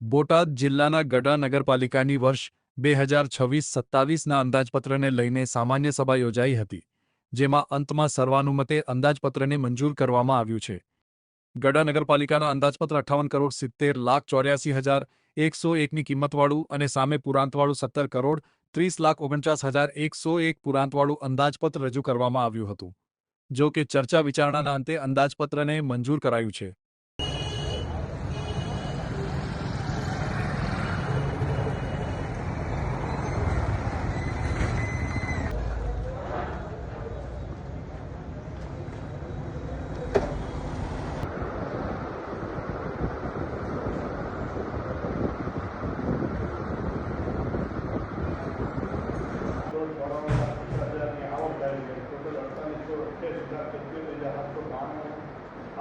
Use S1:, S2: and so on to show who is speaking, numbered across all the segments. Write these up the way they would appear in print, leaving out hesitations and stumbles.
S1: બોટાદ જિલ્લાના ગઢડા નગરપાલિકાની વર્ષ 2026-27ના અંદાજપત્રને લઈને સામાન્ય સભા યોજાઈ હતી, જેમાં અંતમાં સર્વાનુમતે અંદાજપત્રને મંજૂર કરવામાં આવ્યું છે. ગઢડા નગરપાલિકાના અંદાજપત્ર 58,70,80,101ની કિંમતવાળું અને સામે પુરાંતવાળું 17,30,49,101 પુરાંતવાળું અંદાજપત્ર રજૂ કરવામાં આવ્યું હતું. જો કે ચર્ચા વિચારણાના અંતે અંદાજપત્રને મંજૂર કરાયું છે.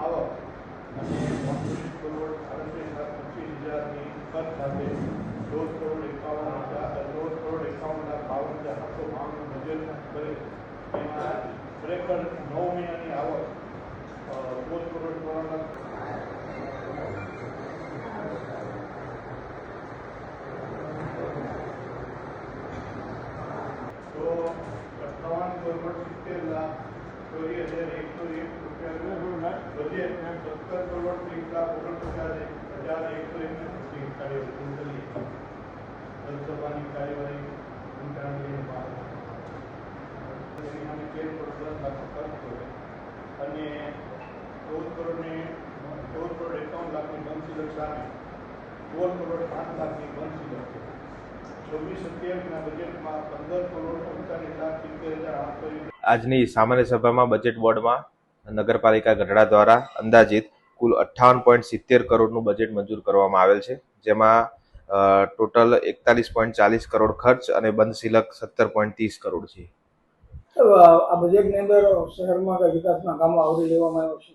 S2: આવક અને 29 કરોડ 38,25,000ની ખર્ચ સાથે 14,51,52,752નું બજેટ કરે. એમાં ખરેખર 9 મહિનાની આવક 14 કરોડ 3 લાખ તો 58,70,74,101 રૂપિયાનું બજેટ 17 કરોડ 30,49,101 કાર્યવાહી લોકસભાની કાર્યવાહી અને 13 કરોડ 10 લાખ ખર્ચ કરે અને 14 કરોડ 51 લાખની બંધ સામે 16 કરોડ 8 લાખની બંધ 26-27ના બજેટમાં 15 કરોડ 39,70,800.
S3: આજની સામાન્ય સભામાં બજેટ બોર્ડમાં નગરપાલિકા ગઢડા દ્વારા અંદાજિત કુલ 58.70 કરોડનું બજેટ મંજૂર કરવામાં આવેલ છે, જેમાં ટોટલ 41.40 કરોડ ખર્ચ અને બંધ શિલક 17.30 કરોડ છે.
S4: આ બજેટની અંદર શહેરમાં વિકાસના કામો આવરી લેવામાં આવ્યા છે.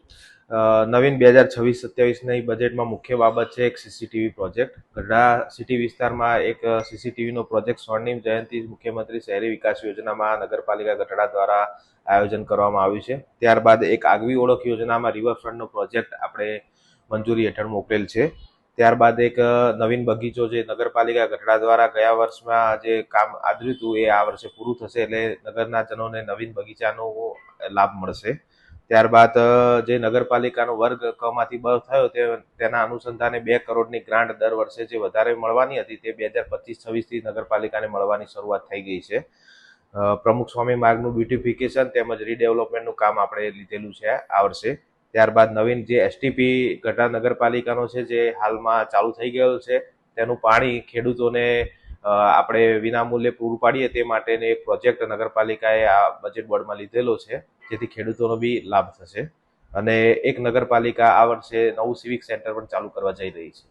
S3: નવીન 2026-27ની બજેટમાં મુખ્ય બાબત છે એક સીસીટીવી પ્રોજેક્ટ. ગઢડા સિટી વિસ્તારમાં એક સીસીટીવીનો પ્રોજેક્ટ સ્વર્ણિમ જયંતિ મુખ્યમંત્રી શહેરી વિકાસ યોજનામાં નગરપાલિકા ગઢડા દ્વારા આયોજન કરવામાં આવ્યું છે. ત્યારબાદ એક આગવી ઓળખ યોજનામાં રિવરફ્રન્ટનો પ્રોજેક્ટ આપણે મંજૂરી હેઠળ મોકલેલ છે. ત્યારબાદ એક નવીન બગીચો જે નગરપાલિકા ગઢડા દ્વારા ગયા વર્ષમાં જે કામ આદર્યું હતું એ આ વર્ષે પૂરું થશે, એટલે નગરના જનોને નવીન બગીચાનો લાભ મળશે. ત્યારબાદ જે નગરપાલિકાનો વર્ગ કમાંથી બ થયો તેના અનુસંધાને 2 કરોડની ગ્રાન્ટ દર વર્ષે જે વધારે મળવાની હતી તે 2025-26થી નગરપાલિકાને મળવાની શરૂઆત થઈ ગઈ છે. પ્રમુખ સ્વામી માર્ગનું બ્યુટિફિકેશન તેમજ રીડેવલપમેન્ટનું કામ આપણે લીધેલું છે આ વર્ષે. ત્યારબાદ નવીન જે એસટીપી ગઢડા નગરપાલિકાનો છે જે હાલમાં ચાલુ થઈ ગયેલ છે, તેનું પાણી ખેડૂતોને આપણે વિનામૂલ્યે પૂરું પાડીએ તે માટેનો એક પ્રોજેક્ટ નગરપાલિકાએ આ બજેટ બોર્ડમાં લીધેલો છે, જેથી ખેડૂતોનો બી લાભ થશે. અને એક નગરપાલિકા આ વર્ષે નવું સિવિક સેન્ટર પણ ચાલુ કરવા જઈ રહી છે.